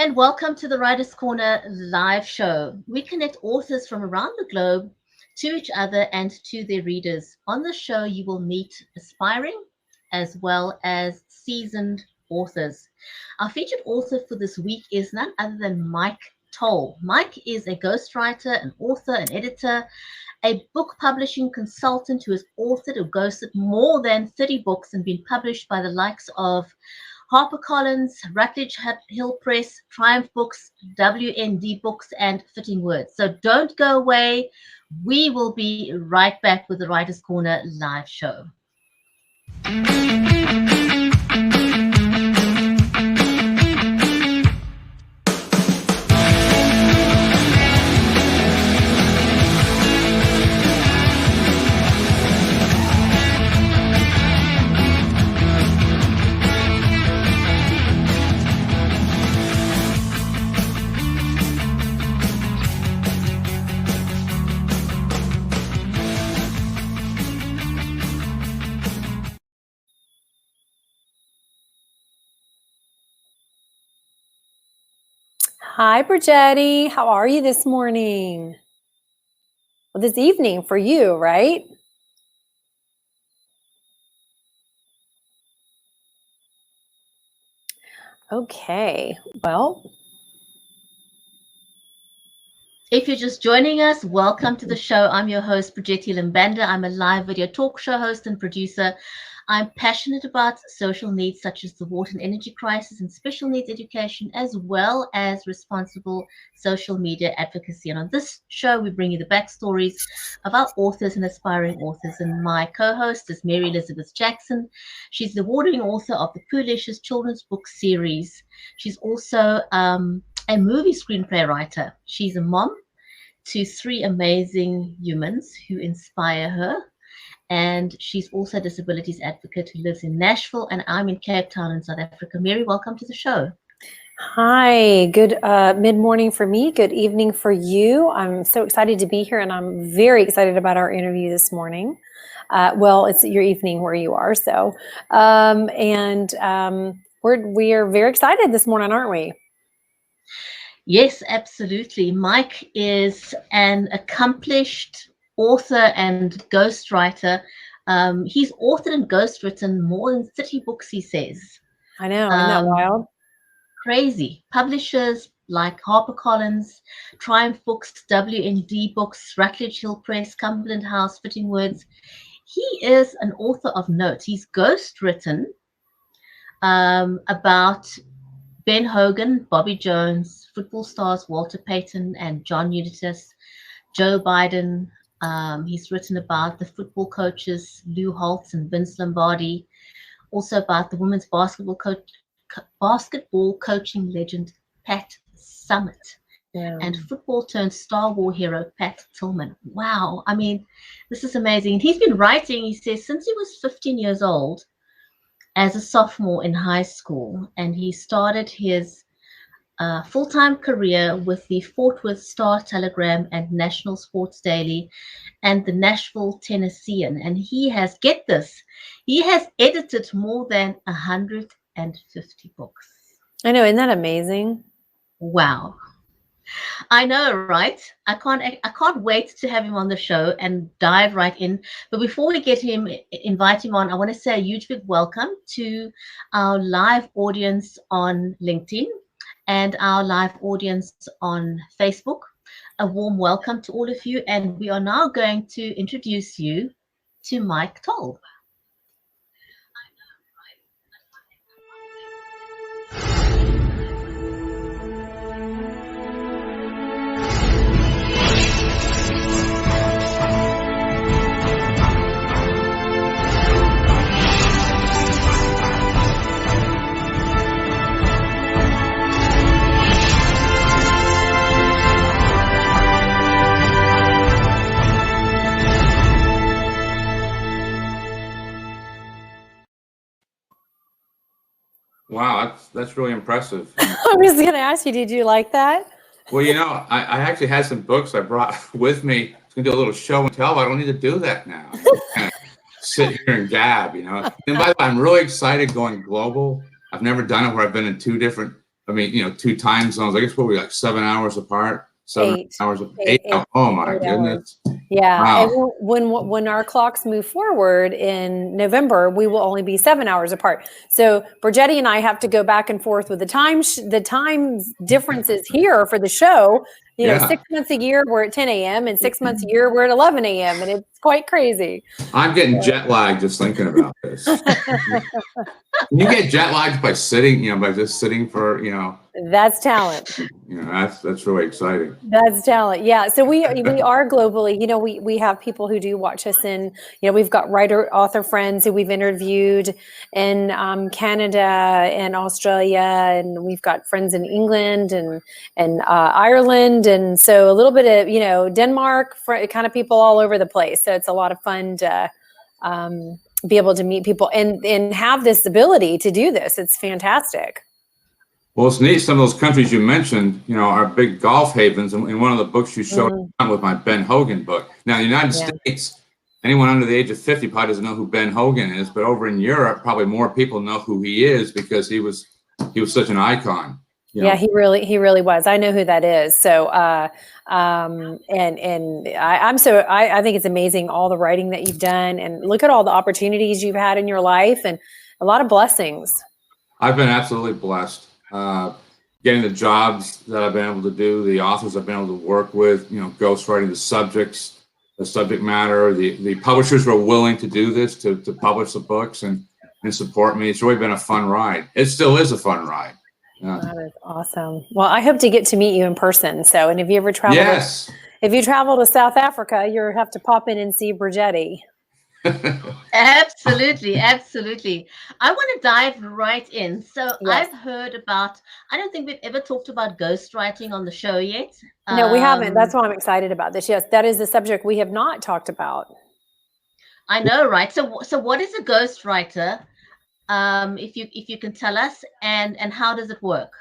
and welcome to the Writers' Corner live show. We connect authors from around the globe to each other and to their readers. On the show, you will meet aspiring as well as seasoned authors. Our featured author for this week is none other than Mike Towle. Mike is a ghostwriter, an author, an editor, a book publishing consultant who has authored or ghosted more than 30 books and been published by the likes of Harper Collins, Rutledge Hill Press, Triumph Books, WND Books, and Fitting Words. So don't go away. We will be right back with the Writers' Corner live show. Hi, Brigetti. How are you this morning? Well, this evening for you, right? Okay, well. If you're just joining us, welcome to the show. I'm your host, Brigetti Limbanda. I'm a live video talk show host and producer. I'm passionate about social needs such as the water and energy crisis and special needs education, as well as responsible social media advocacy. And on this show, we bring you the backstories of our authors and aspiring authors. And my co-host is Mary Elizabeth Jackson. She's the award-winning author of the Poolicious children's book series. She's also a movie screenplay writer. She's a mom to 3 amazing humans who inspire her. And she's also a disabilities advocate who lives in Nashville, and I'm in Cape Town in South Africa. Mary, welcome to the show. Hi, good mid-morning for me, good evening for you. I'm so excited to be here, and I'm very excited about our interview this morning. Well, it's your evening where you are, so. We are very excited this morning, aren't we? Yes, absolutely. Mike is an accomplished author and ghostwriter. He's authored and ghostwritten more than 30 books, he says. I know, isn't that wild? Crazy. Publishers like Harper Collins, Triumph Books, WND Books, Rutledge Hill Press, Cumberland House, Fitting Words. He is an author of note. He's ghostwritten about Ben Hogan, Bobby Jones, football stars Walter Payton and John Unitas, Joe Biden. He's written about the football coaches Lou Holtz and Vince Lombardi, also about the women's basketball coaching legend Pat Summitt, and football turned Star Wars hero Pat Tillman. Wow, I mean, this is amazing. He's been writing, he says, since he was 15 years old as a sophomore in high school, and he started his full-time career with the Fort Worth Star-Telegram and National Sports Daily and the Nashville Tennessean. And he has, get this, he has edited more than 150 books. I know, isn't that amazing? Wow. I know, right? I can't wait to have him on the show and dive right in. But before we invite him on, I want to say a huge big welcome to our live audience on LinkedIn and our live audience on Facebook. A warm welcome to all of you. And we are now going to introduce you to Mike Towle. Wow, that's really impressive. I was going to ask you, did you like that? Well, you know, I actually had some books I brought with me. I was going to do a little show and tell. I don't need to do that now. Kind of sit here and gab, you know. And by the way, I'm really excited going global. I've never done it where I've been in 2 different I mean, 2 time zones. I guess what we like 7 hours apart. 8 hours. eight, 8. Oh my 8 goodness! hours. Yeah, and Wow. when our clocks move forward in November, we will only be 7 hours apart. So Bridgetti and I have to go back and forth with the time differences here for the show. Yeah. 6 months a year we're at 10 a.m. and 6 months a year we're at 11 a.m. and it's quite crazy. I'm getting jet lagged just thinking about this. Can you get jet lagged by sitting? By just sitting for That's talent. That's really exciting. That's talent. Yeah. So we are globally, we have people who do watch us in, we've got author friends who we've interviewed in Canada and Australia, and we've got friends in England and Ireland. And so a little bit of, Denmark, kind of people all over the place. So it's a lot of fun to be able to meet people and have this ability to do this. It's fantastic. Well, it's neat. Some of those countries you mentioned, are big golf havens. And in one of the books you showed with my Ben Hogan book. Now, in the United States, anyone under the age of 50 probably doesn't know who Ben Hogan is. But over in Europe, probably more people know who he is because he was such an icon. Yeah, he really was. I know who that is. So, and I think it's amazing all the writing that you've done, and look at all the opportunities you've had in your life, and a lot of blessings. I've been absolutely blessed. Getting the jobs that I've been able to do, the authors I've been able to work with, ghostwriting the subjects, the subject matter, the publishers were willing to do this, to publish the books and support me. It's really been a fun ride. It still is a fun ride. Yeah. That is awesome. Well, I hope to get to meet you in person. So, and if you ever travel, if you travel to South Africa, you have to pop in and see Bridgetti. Absolutely. I want to dive right in. So I've heard about, I don't think we've ever talked about ghostwriting on the show yet. No, we haven't. That's why I'm excited about this. Yes, that is the subject we have not talked about. I know, right? So what is a ghostwriter? If you can tell us, and how does it work?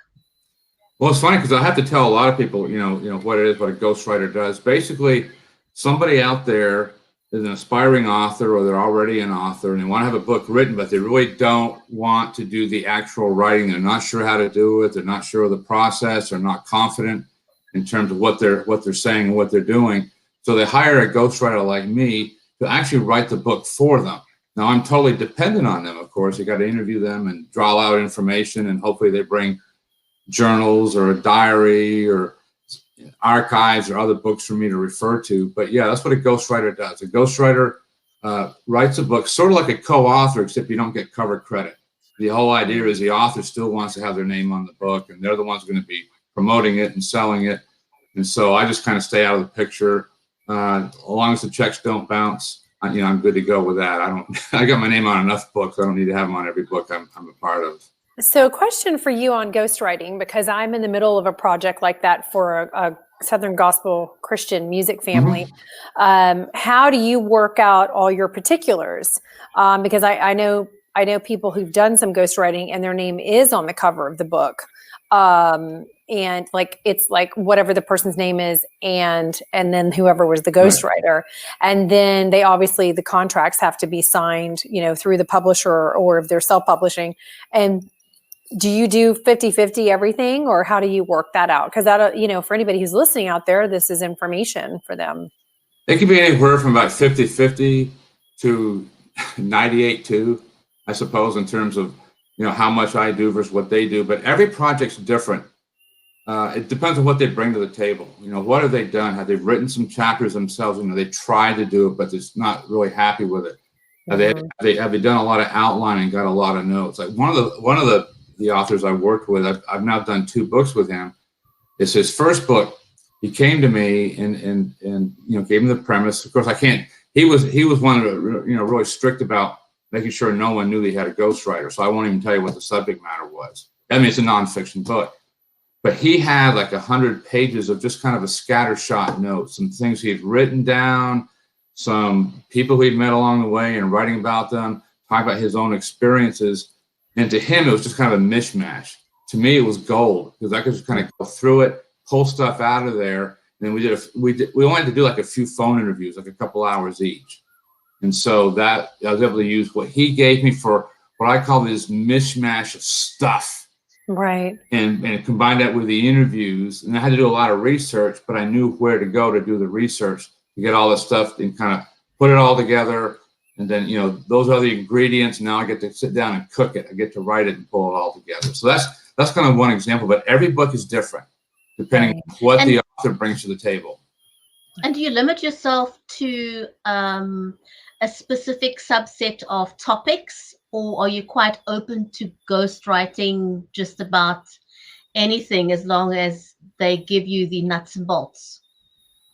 Well, it's funny because I have to tell a lot of people, what it is, what a ghostwriter does. Basically, somebody out there is an aspiring author, or they're already an author, and they want to have a book written, but they really don't want to do the actual writing. They're not sure how to do it. They're not sure of the process. They're not confident in terms of what they're saying and what they're doing. So they hire a ghostwriter like me to actually write the book for them. Now, I'm totally dependent on them, of course. You got to interview them and draw out information, and hopefully they bring journals or a diary or archives or other books for me to refer to. But yeah, that's what a ghostwriter does. A ghostwriter writes a book sort of like a co-author, except you don't get cover credit. The whole idea is the author still wants to have their name on the book, and they're the ones going to be promoting it and selling it. And so I just kind of stay out of the picture. As long as the checks don't bounce, I'm good to go with that. I got my name on enough books. I don't need to have them on every book I'm a part of. So, question for you on ghostwriting, because I'm in the middle of a project like that for a Southern Gospel Christian music family. Mm-hmm. How do you work out all your particulars? Because I know people who've done some ghostwriting and their name is on the cover of the book. And it's like whatever the person's name is, and then whoever was the ghostwriter. Right. And then the contracts have to be signed, through the publisher, or if they're self-publishing. And do you do 50-50 everything, or how do you work that out? Because that, for anybody who's listening out there, this is information for them. It can be anywhere from about 50-50 to 98-2, I suppose, in terms of, how much I do versus what they do. But every project's different. It depends on what they bring to the table. What have they done? Have they written some chapters themselves? They tried to do it, but they're not really happy with it. Mm-hmm. Have they done a lot of outlining, got a lot of notes? Like one of the authors I worked with, I've now done 2 books with him. It's his first book. He came to me and gave me the premise. Of course, I can't. He was one of the really strict about making sure no one knew that he had a ghostwriter. So I won't even tell you what the subject matter was. I mean, it's a nonfiction book. But he had like 100 pages of just kind of a scattershot notes, some things he had written down, some people he'd met along the way and writing about them, talking about his own experiences. And to him, it was just kind of a mishmash. To me, it was gold, because I could just kind of go through it, pull stuff out of there. And then we only had to do like a few phone interviews, like a couple hours each. And so that I was able to use what he gave me for what I call this mishmash of stuff. Right. and combine that with the interviews. And I had to do a lot of research, but I knew where to go to do the research to get all this stuff and kind of put it all together. And then, you know, those are the ingredients. Now I get to sit down and cook it. I get to write it and pull it all together. So that's kind of one example, but every book is different depending on what the author brings to the table. And do you limit yourself to a specific subset of topics, or are you quite open to ghostwriting just about anything as long as they give you the nuts and bolts?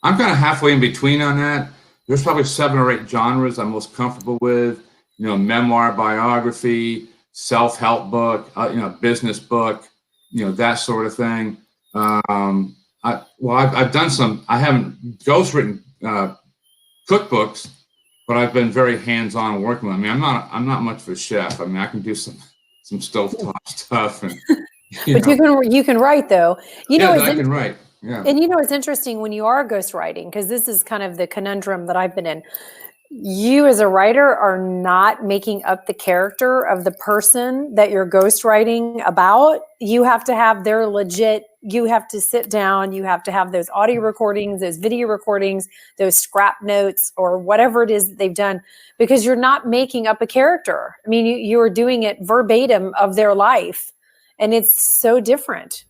I'm kind of halfway in between on that. There's probably 7 or 8 genres I'm most comfortable with. You know, memoir, biography, self-help book, you know, business book, you know, that sort of thing. I've done some. I haven't ghostwritten cookbooks, but I've been very hands-on working with them. I mean, I'm not much of a chef. I mean, I can do some stovetop stuff, and you can write though. I can write. Yeah. And you know, it's interesting when you are ghostwriting, because this is kind of the conundrum that I've been in. You as a writer are not making up the character of the person that you're ghostwriting about. You have to have their legit, you have to sit down, you have to have those audio recordings, those video recordings, those scrap notes, or whatever it is that they've done, because you're not making up a character. I mean, you're doing it verbatim of their life, and it's so different.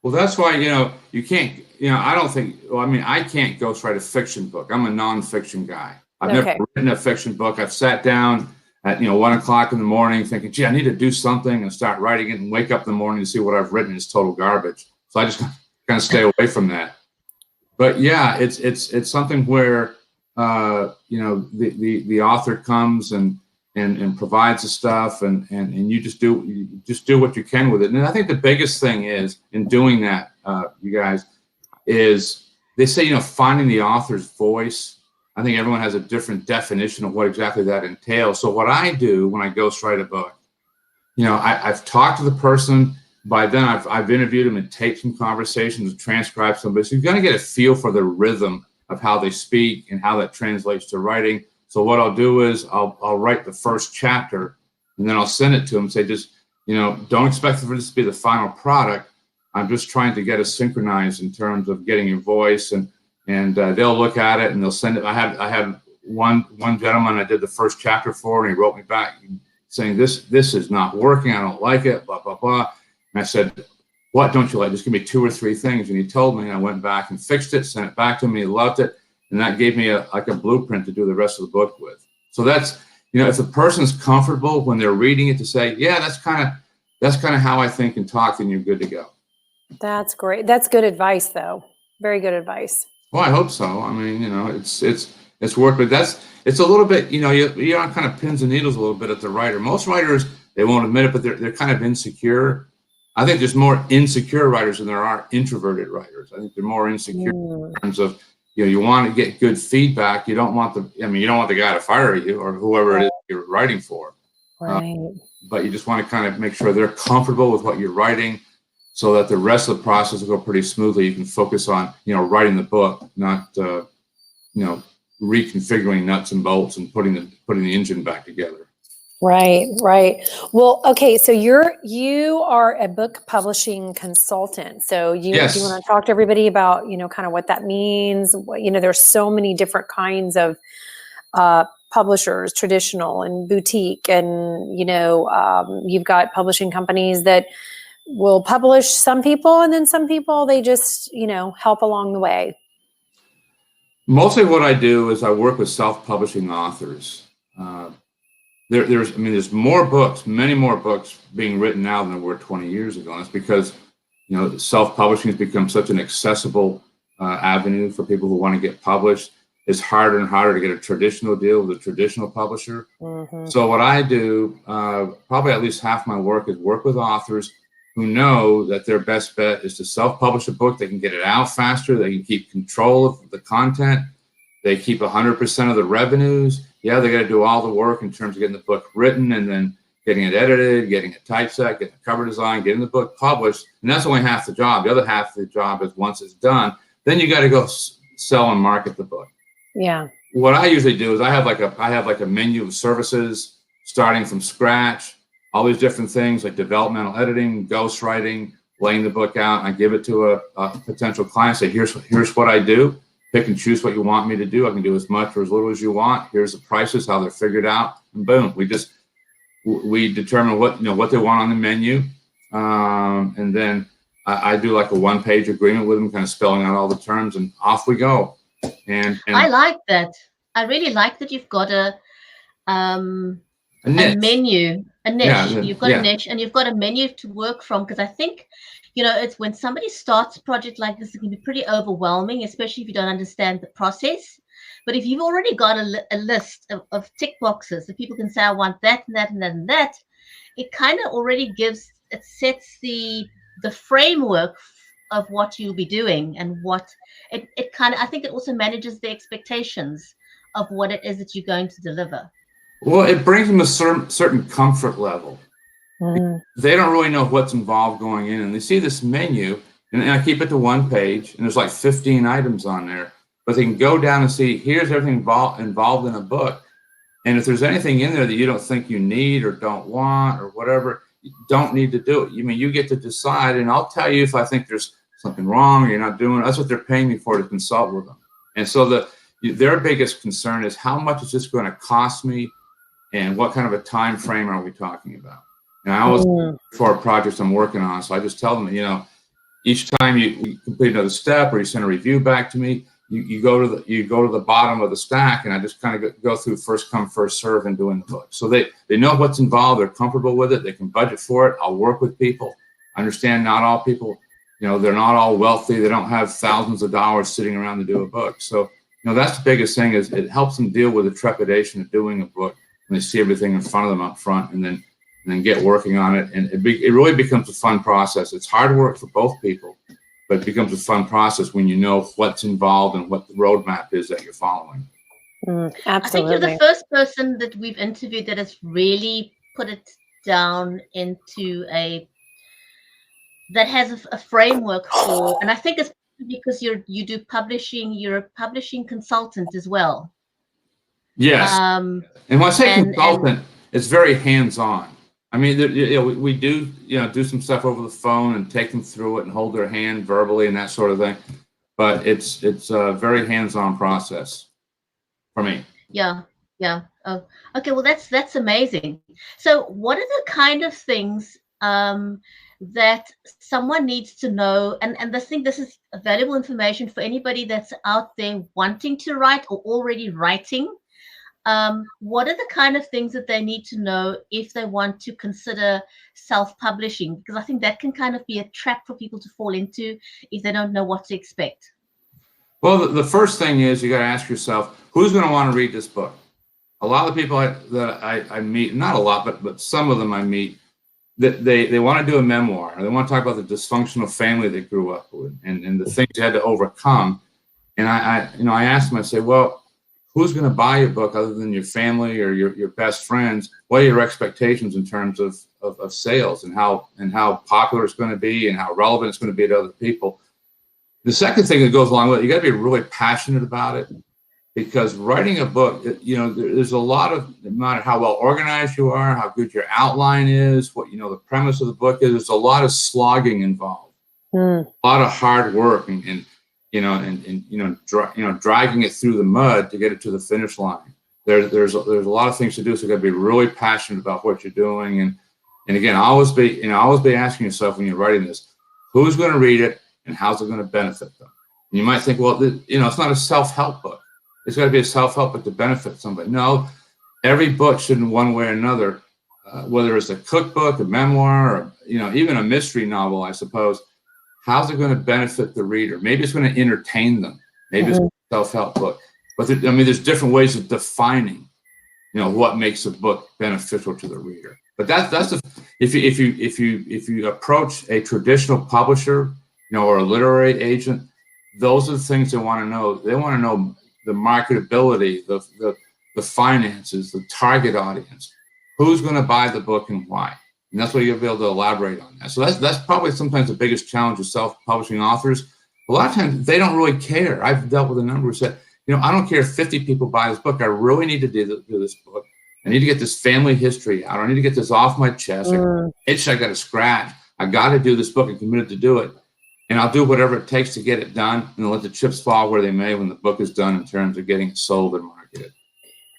Well, that's why, you know, you can't, you know, I don't think, well, I mean, I can't ghostwrite a fiction book. I'm a nonfiction guy. I've never written a fiction book. I've sat down at, 1 o'clock in the morning thinking, gee, I need to do something, and start writing it and wake up in the morning to see what I've written is total garbage. So I just kind of stay away from that. But yeah, it's something where, the author comes and provides the stuff, and you just do what you can with it. And I think the biggest thing is in doing that, you guys, is they say, finding the author's voice. I think everyone has a different definition of what exactly that entails. So what I do when I ghostwrite a book, I've talked to the person. By then I've interviewed them and taped some conversations and transcribed some. But so you're going to get a feel for the rhythm of how they speak and how that translates to writing. So what I'll do is I'll write the first chapter, and then I'll send it to them and say, just, don't expect for this to be the final product. I'm just trying to get us synchronized in terms of getting your voice, and they'll look at it and they'll send it. I had one gentleman I did the first chapter for, and he wrote me back saying, this is not working. I don't like it, blah, blah, blah. And I said, what don't you like? Just give me 2 or 3 things. And he told me, and I went back and fixed it, sent it back to him. He loved it. And that gave me a blueprint to do the rest of the book with. So that's, if the person's comfortable when they're reading it to say, yeah, that's kind of how I think and talk, then you're good to go. That's great. That's good advice, though. Very good advice. Well, I hope so. I mean, it's work, but it's a little bit, you're on kind of pins and needles a little bit at the writer. Most writers, they won't admit it, but they're kind of insecure. I think there's more insecure writers than there are introverted writers. I think they're more insecure in terms of, you want to get good feedback. You don't want the guy to fire you or whoever it is you're writing for. Right. But you just want to kind of make sure they're comfortable with what you're writing, so that the rest of the process will go pretty smoothly. You can focus on, writing the book, not, reconfiguring nuts and bolts and putting the engine back together. Right. Well, okay. So you are a book publishing consultant. So Yes. Do you want to talk to everybody about, kind of what that means? There's so many different kinds of publishers, traditional and boutique, and, you've got publishing companies that will publish some people, and then some people, they just, help along the way. Mostly what I do is I work with self-publishing authors. There's more books, many more books being written now than there were 20 years ago. And it's because, self-publishing has become such an accessible avenue for people who want to get published. It's harder and harder to get a traditional deal with a traditional publisher. Mm-hmm. So what I do, probably at least half my work, is work with authors who know that their best bet is to self-publish a book. They can get it out faster. They can keep control of the content. They keep 100% of the revenues. Yeah, they got to do all the work in terms of getting the book written and then getting it edited, getting it typeset, getting the cover design, getting the book published. And that's only half the job. The other half of the job is once it's done, then you got to go sell and market the book. Yeah. What I usually do is I have like a menu of services starting from scratch. all these different things like developmental editing, ghostwriting, laying the book out. I give it to a potential client, say, here's what I do. Pick and choose what you want me to do. I can do as much or as little as you want. Here's the prices, how they're figured out, and boom, we determine what they want on the menu, and then I do like a one-page agreement with them, kind of spelling out all the terms, and off we go. And I like that. I really like that you've got a menu, a niche. Yeah, you've got a niche, and you've got a menu to work from. Because I think, it's when somebody starts a project like this, it can be pretty overwhelming, especially if you don't understand the process. But if you've already got a list of tick boxes that people can say, I want that and that and that and that, it kind of already sets the framework of what you'll be doing, and what it kind of, I think it also manages the expectations of what it is that you're going to deliver. Well, it brings them a certain comfort level. They don't really know what's involved going in, and they see this menu, and I keep it to one page, and there's like 15 items on there, but they can go down and see, here's everything involved in a book. And if there's anything in there that you don't think you need or don't want or whatever, you don't need to do it. You get to decide, and I'll tell you if I think there's something wrong or you're not doing it. That's what they're paying me for, to consult with them. And so their biggest concern is, how much is this going to cost me, and what kind of a time frame are we talking about? And I always, for projects I'm working on, so I just tell them, each time you complete another step or you send a review back to me, you go to the bottom of the stack, and I just kind of go through first come, first serve in doing the book. So they know what's involved, they're comfortable with it, they can budget for it. I'll work with people. I understand not all people, they're not all wealthy, they don't have thousands of dollars sitting around to do a book. So, that's the biggest thing, is it helps them deal with the trepidation of doing a book when they see everything in front of them up front, and then get working on it. And it really becomes a fun process. It's hard work for both people, but it becomes a fun process when you know what's involved and what the roadmap is that you're following. Absolutely. I think you're the first person that we've interviewed that has really put it down into that has a framework for, and I think it's because you do publishing, you're a publishing consultant as well. Yes. And when I say consultant, it's very hands-on. I mean, we do, do some stuff over the phone and take them through it and hold their hand verbally and that sort of thing. But it's a very hands-on process for me. Yeah. Oh, okay. Well, that's amazing. So what are the kind of things that someone needs to know? And I think this is valuable information for anybody that's out there wanting to write or already writing. What are the kind of things that they need to know if they want to consider self-publishing? Because I think that can kind of be a trap for people to fall into if they don't know what to expect. Well, the first thing is, you got to ask yourself, who's going to want to read this book? A lot of people that I meet, not a lot, but some of them I meet, that they want to do a memoir. They want to talk about the dysfunctional family they grew up with and the things they had to overcome. And I ask them, I say, well, who's going to buy your book other than your family or your best friends? What are your expectations in terms of sales and how popular it's going to be and how relevant it's going to be to other people? The second thing that goes along with it, you got to be really passionate about it, because writing a book, there's a lot of, no matter how well organized you are, how good your outline is, what the premise of the book is, there's a lot of slogging involved, a lot of hard work and dragging it through the mud to get it to the finish line. There's a lot of things to do, so you got to be really passionate about what you're doing. And again, always be asking yourself when you're writing this, who's going to read it and how's it going to benefit them? And you might think, well, it's not a self-help book. It's got to be a self-help book to benefit somebody. No, every book should, in one way or another, whether it's a cookbook, a memoir, or even a mystery novel, I suppose. How's it going to benefit the reader? Maybe it's going to entertain them. Maybe it's a self-help book. But there's different ways of defining, what makes a book beneficial to the reader. But if you approach a traditional publisher, or a literary agent, those are the things they want to know. They want to know the marketability, the finances, the target audience, who's going to buy the book and why. And that's what you'll be able to elaborate on that. So that's probably sometimes the biggest challenge of self-publishing authors. A lot of times they don't really care. I've dealt with a number who said, I don't care if 50 people buy this book. I really need to do this book. I need to get this family history out. I need to get this off my chest. Itch I got to scratch. I got to do this book and committed to do it. And I'll do whatever it takes to get it done, and let the chips fall where they may when the book is done in terms of getting it sold and marketed.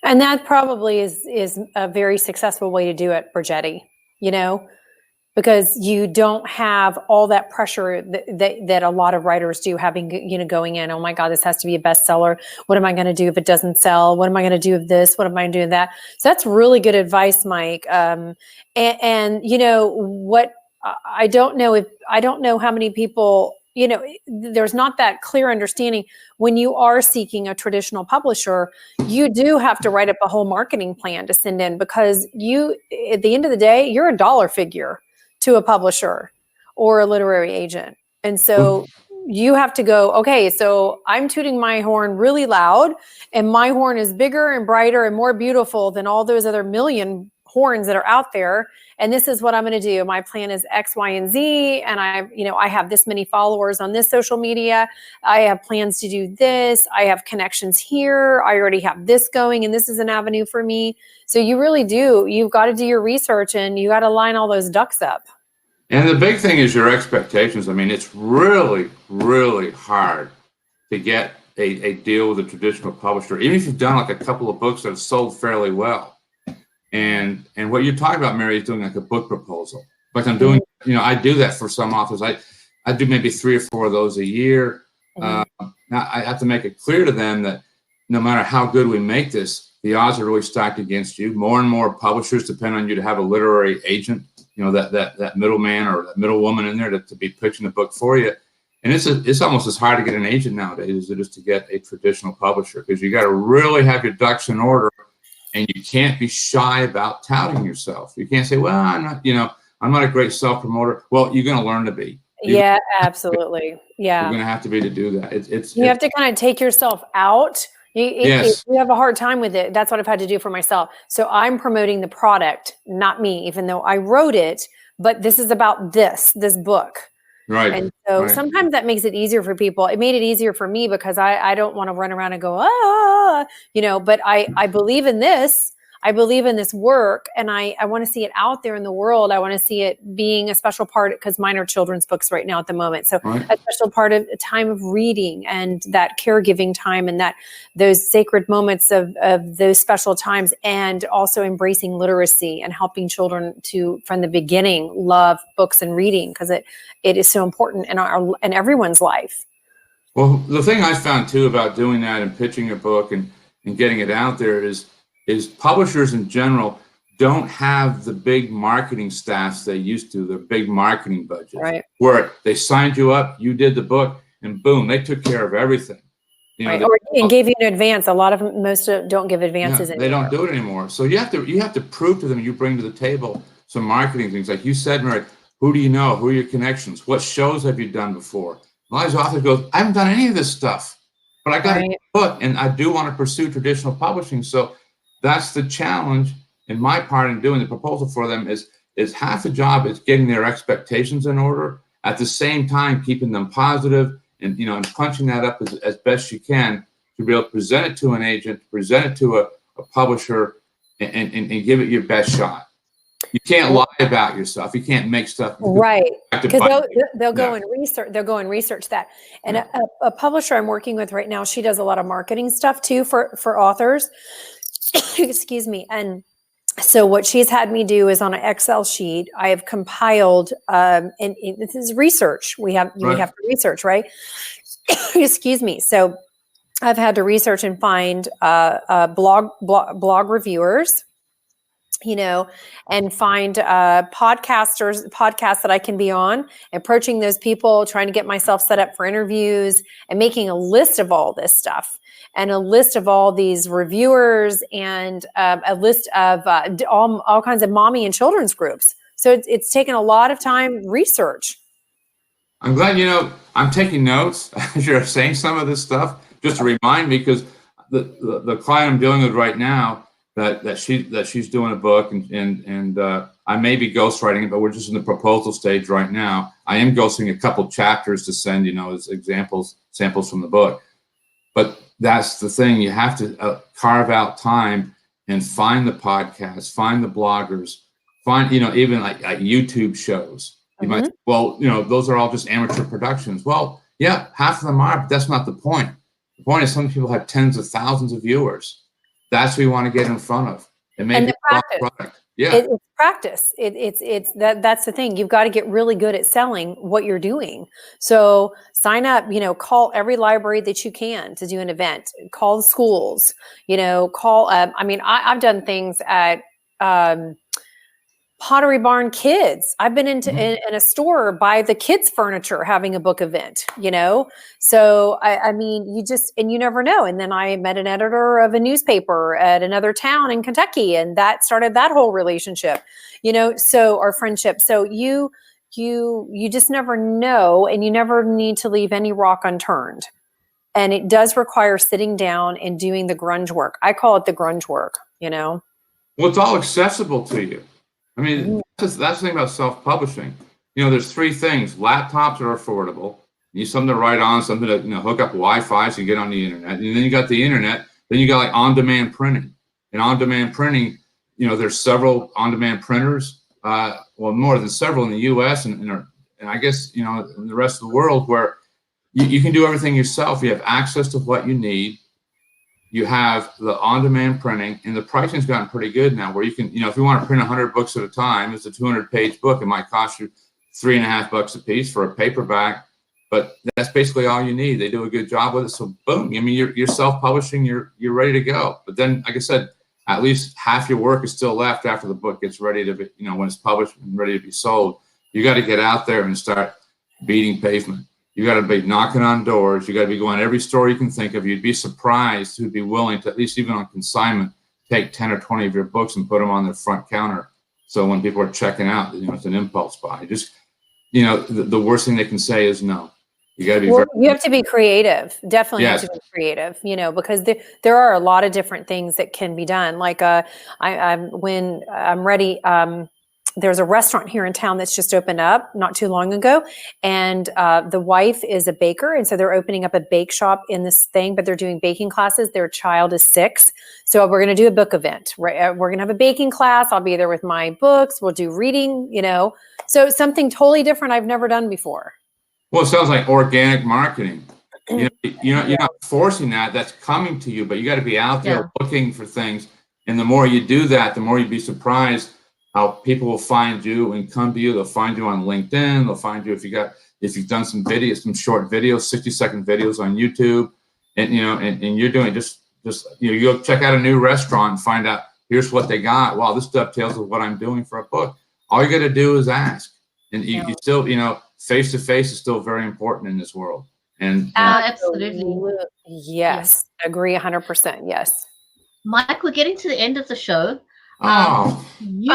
And that probably is a very successful way to do it, Brigetti, because you don't have all that pressure that a lot of writers do, having, going in, oh my God, this has to be a bestseller. What am I going to do if it doesn't sell? What am I going to do with this? What am I going to do with that? So that's really good advice, Mike. And what I don't know how many people, there's not that clear understanding. When you are seeking a traditional publisher, you do have to write up a whole marketing plan to send in, because at the end of the day, you're a dollar figure to a publisher or a literary agent. And so you have to go, okay, so I'm tooting my horn really loud, and my horn is bigger and brighter and more beautiful than all those other million horns that are out there. And this is what I'm going to do. My plan is X, Y, and Z. And I have this many followers on this social media. I have plans to do this. I have connections here. I already have this going, and this is an avenue for me. So you really do. You've got to do your research, and you got to line all those ducks up. And the big thing is your expectations. I mean, it's really, really hard to get a deal with a traditional publisher, even if you've done like a couple of books that have sold fairly well. And what you're talking about, Mary, is doing like a book proposal. Like I'm doing, I do that for some authors. I do maybe 3 or 4 of those a year. Now I have to make it clear to them that no matter how good we make this, the odds are really stacked against you. More and more publishers depend on you to have a literary agent, that middleman or that middle woman in there to be pitching the book for you. And it's almost as hard to get an agent nowadays as it is to get a traditional publisher, because you got to really have your ducks in order. And you can't be shy about touting yourself. You can't say, well, I'm not a great self-promoter. Well, you're going to learn to be. Yeah, absolutely. Yeah. You're going to have to be to do that. You have to kind of take yourself out. If you have a hard time with it, that's what I've had to do for myself. So I'm promoting the product, not me, even though I wrote it, but this is about this book. Right. And so sometimes that makes it easier for people. It made it easier for me because I don't want to run around and go, but I believe in this. I believe in this work, and I want to see it out there in the world. I want to see it being a special part, because mine are children's books right now at the moment. So a special part of a time of reading and that caregiving time, and that those sacred moments of those special times, and also embracing literacy and helping children to, from the beginning, love books and reading, because it is so important in everyone's life. Well, the thing I found too about doing that and pitching a book and getting it out there is publishers in general don't have the big marketing staffs they used to, their big marketing budgets, where they signed you up, you did the book, and boom, they took care of everything. And gave you an advance. A lot of them, most don't give advances anymore. They don't do it anymore. So you have to prove to them you bring to the table some marketing things. Like you said, Mary, who do you know? Who are your connections? What shows have you done before? A lot of authors go, I haven't done any of this stuff, but I got a book, and I do want to pursue traditional publishing. So that's the challenge in my part in doing the proposal for them is half the job is getting their expectations in order, at the same time keeping them positive and punching that up as best you can to be able to present it to an agent, present it to a publisher, and give it your best shot. You can't lie about yourself. You can't make stuff because they'll go and research. They'll go and research that. And a publisher I'm working with right now, she does a lot of marketing stuff too for authors. Excuse me. And so what she's had me do is on an Excel sheet, I have compiled, and this is research. We have to research, right? Excuse me. So I've had to research and find blog reviewers, and find podcasts that I can be on, approaching those people, trying to get myself set up for interviews, and making a list of all this stuff, and a list of all these reviewers, and a list of all kinds of mommy and children's groups. So it's taken a lot of time research. I'm glad, I'm taking notes as you're saying some of this stuff, just to remind me, because the client I'm dealing with right now, that she's doing a book, and I may be ghostwriting it, but we're just in the proposal stage right now. I am ghosting a couple chapters to send, as samples from the book. But that's the thing, you have to carve out time and find the podcasts, find the bloggers, find, even like YouTube shows. You might, well, those are all just amateur productions. Well, yeah, half of them are, but that's not the point. The point is some people have tens of thousands of viewers. That's who you want to get in front of. And maybe the practice. Product. Yeah. It's practice. It's that's the thing. You've got to get really good at selling what you're doing. So sign up, call every library that you can to do an event, call the schools, call, I've done things at, Pottery Barn Kids. I've been in a store by the kids' furniture having a book event, So, you never know. And then I met an editor of a newspaper at another town in Kentucky, and that started that whole relationship, so our friendship. So you just never know, and you never need to leave any rock unturned. And it does require sitting down and doing the grunge work. I call it the grunge work, Well, it's all accessible to you. I mean, that's the thing about self-publishing. There's three things. Laptops are affordable. You need something to write on, something to hook up Wi-Fi so you get on the internet. And then you got the internet. Then you got like on-demand printing. And on-demand printing, there's several on-demand printers. More than several in the U.S. and I guess in the rest of the world where you can do everything yourself. You have access to what you need. You have the on-demand printing, and the pricing's gotten pretty good now where you can, if you want to print 100 books at a time, it's a 200-page book. It might cost you $3.50 a piece for a paperback, but that's basically all you need. They do a good job with it. So boom, you're self-publishing, you're ready to go. But then, like I said, at least half your work is still left after the book gets ready to be, when it's published and ready to be sold. You got to get out there and start beating pavement. You got to be knocking on doors. You got to be going every store you can think of. You'd be surprised who'd be willing to, at least even on consignment, take 10 or 20 of your books and put them on their front counter. So when people are checking out, it's an impulse buy. Just, the worst thing they can say is no. You got to be. You have to be creative. Definitely have to be creative. Because there are a lot of different things that can be done. Like when I'm ready. There's a restaurant here in town that's just opened up not too long ago. And the wife is a baker. And so they're opening up a bake shop in this thing, but they're doing baking classes. Their child is 6. So we're going to do a book event, right? We're going to have a baking class. I'll be there with my books. We'll do reading, So something totally different I've never done before. Well, it sounds like organic marketing. You're not forcing that. That's coming to you, but you got to be out there looking for things. And the more you do that, the more you'd be surprised how people will find you and come to you. They'll find you on LinkedIn. They'll find you if you've done some videos, some short videos, 60-second videos on YouTube, and and you're doing just you go check out a new restaurant and find out here's what they got. Wow, this dovetails with what I'm doing for a book. All you got to do is ask, and you still face to face is still very important in this world. And absolutely, yes, agree 100%. Yes, Mike, we're getting to the end of the show. I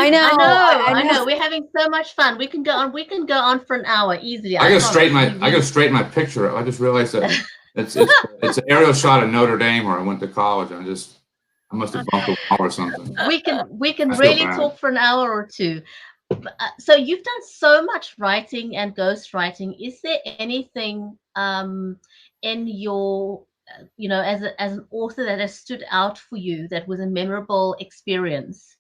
know. We're having so much fun. We can go on for an hour easily. I gotta straighten my picture up. I just realized that it's an aerial shot of Notre Dame where I went to college. I must have bumped a wall or something. We can really talk for an hour or two. So you've done so much writing and ghostwriting. Is there anything in your as an author that has stood out for you that was a memorable experience?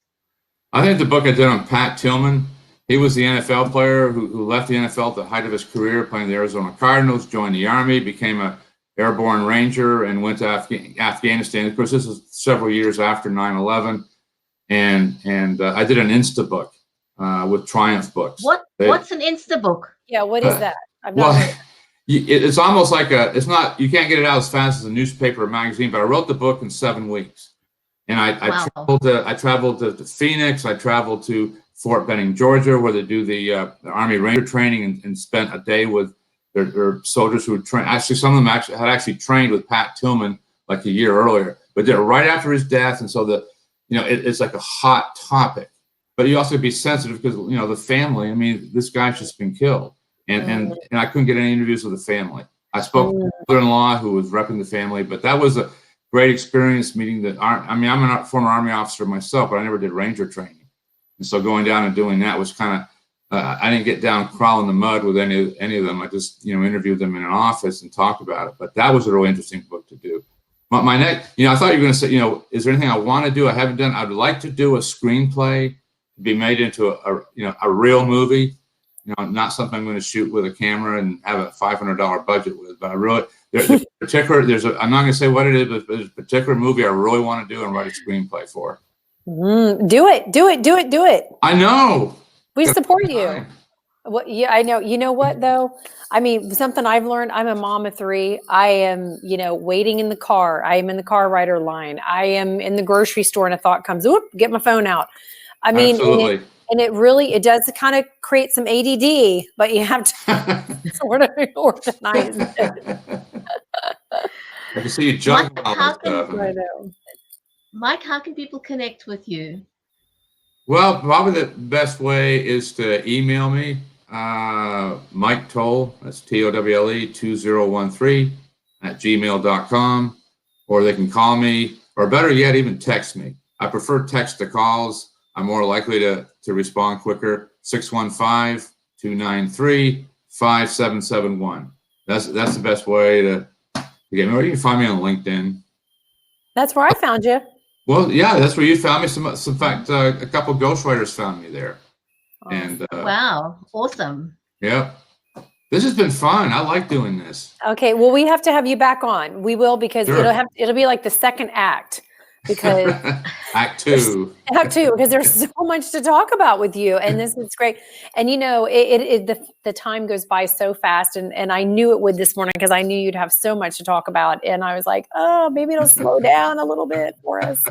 I think the book I did on Pat Tillman, he was the NFL player who left the NFL at the height of his career playing the Arizona Cardinals, joined the Army, became a airborne ranger, and went to Afghanistan. Of course, this was several years after 9/11. And I did an Insta book with Triumph Books. What's an Insta book? Yeah, what is that? It's almost like you can't get it out as fast as a newspaper or magazine, but I wrote the book in 7 weeks. And I traveled to Phoenix. I traveled to Fort Benning, Georgia, where they do the Army Ranger training, and spent a day with their soldiers who had trained. Actually, some of them had trained with Pat Tillman like a year earlier, but did it right after his death. And so it's like a hot topic. But you also have to be sensitive because the family. I mean, this guy's just been killed, and I couldn't get any interviews with the family. I spoke to my brother-in-law who was repping the family, but that was a great experience meeting the Army. I mean, I'm a former Army officer myself, but I never did Ranger training. And so going down and doing that was kind of, I didn't get down crawling the mud with any of them. I just, interviewed them in an office and talked about it. But that was a really interesting book to do. My next, I thought you were going to say, is there anything I want to do I haven't done? I'd like to do a screenplay to be made into a real movie. Not something I'm going to shoot with a camera and have a $500 budget with. But I really, I'm not going to say what it is, but there's a particular movie I really want to do and write a screenplay for. Do it. I know. We support you. Well, yeah, I know. You know what, though? I mean, something I've learned, I'm a mom of 3. I am, waiting in the car. I am in the car rider line. I am in the grocery store and a thought comes, whoop, get my phone out. I mean, absolutely. And it does kind of create some ADD, but you have to sort of organize it. I can see you juggling all this stuff. I know. Mike, how can people connect with you? Well, probably the best way is to email me, Mike Towle, that's TOWLE 2013 @gmail.com, or they can call me, or better yet, even text me. I prefer text to calls. I'm more likely to respond quicker. 615-293-5771. That's the best way to get me. Or you can find me on LinkedIn. That's where I found you. Well, yeah, that's where you found me. In fact, a couple of ghostwriters found me there. And wow, awesome. Yeah, this has been fun. I like doing this. Okay, well, we have to have you back on. We will, because Sure. it'll be like the second act. Because Act 2, because there's so much to talk about with you, and this is great. And the time goes by so fast, and I knew it would this morning because I knew you'd have so much to talk about, and I was like, oh, maybe it'll slow down a little bit for us.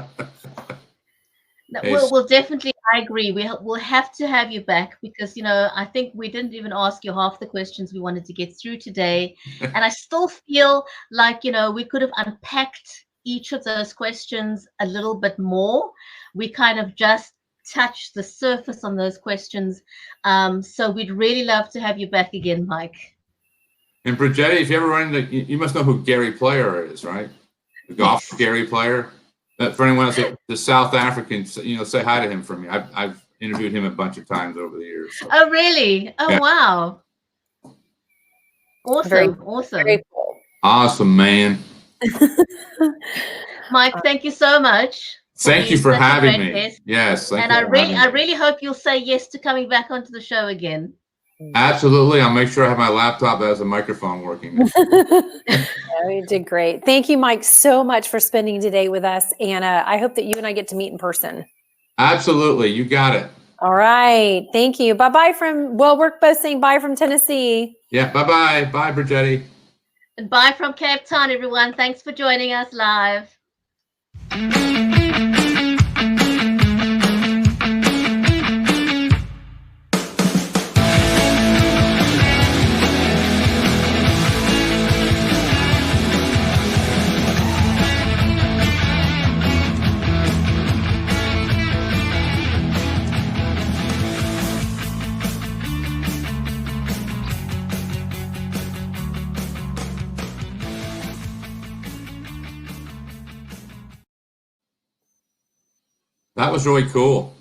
No, we'll definitely. I agree. We'll have to have you back because I think we didn't even ask you half the questions we wanted to get through today, and I still feel like we could have unpacked each of those questions a little bit more. We kind of just touched the surface on those questions. So we'd really love to have you back again, Mike. And Brigitte, if you ever run into, you must know who Gary Player is, right? The golf Gary Player. For anyone else, the South African, say hi to him for me. I've interviewed him a bunch of times over the years. So. Oh, really? Oh, yeah. Wow. Awesome. Awesome. Very cool. Awesome, man. Mike, thank you so much. Thank you for having me. Yes. And I really hope you'll say yes to coming back onto the show again. Absolutely. I'll make sure I have my laptop that has a microphone working. You did great. Thank you, Mike, so much for spending today with us. And I hope that you and I get to meet in person. Absolutely. You got it. All right. Thank you. Bye-bye we're both saying bye from Tennessee. Yeah. Bye-bye. Bye, Brigitte. And bye from Cape Town, everyone. Thanks for joining us live. That was really cool.